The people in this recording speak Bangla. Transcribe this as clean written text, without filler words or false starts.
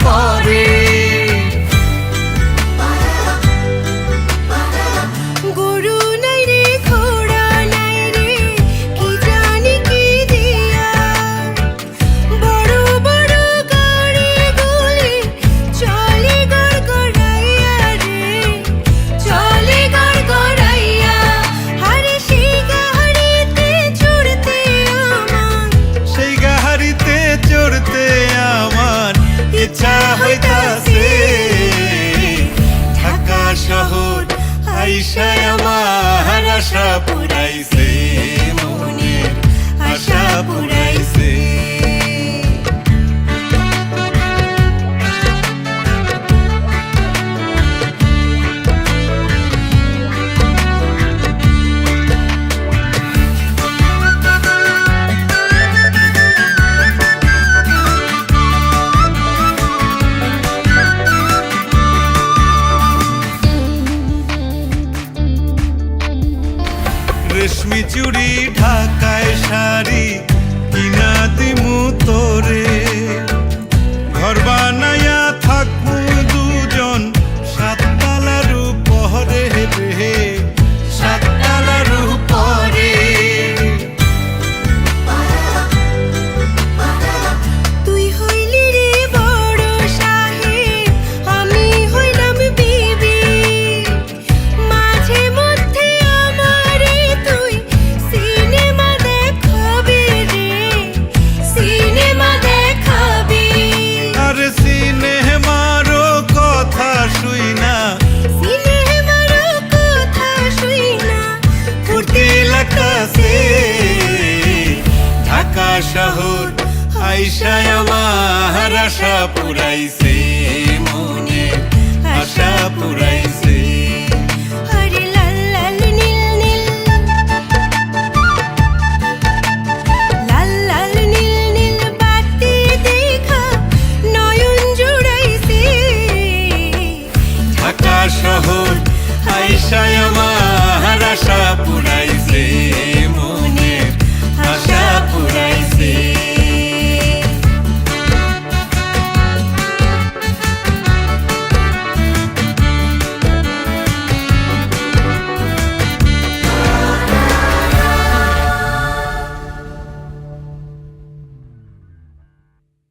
পরে। ইচ্ছা হইতাছে ঢাকা শহর আইসা আমার আশা পুরাইছে, মনের আশা পুরাইছে। রেশমি চুড়ি ঢাকায় শাড়ি কিনা দিমু তোরে, ঘর বানাইয়া থাকবো দুজন সাততলার উপরে রে, সাততলার উপরে। তুই হইলি রে বড় সাহেব, আমি হইলাম বিবি, মাঝে মধ্যে আমারে তুই সিনেমা দেখাবি রে, সিনেমা দেখাবি। আরে সিনেমারও কথা শুই না, সিনেমারও কথা শুই না, ফুর্তি লাগতাছে ঢাকা শহর আইসা আমার আশা পুরাইছে, মনের আশা পুরাইছে।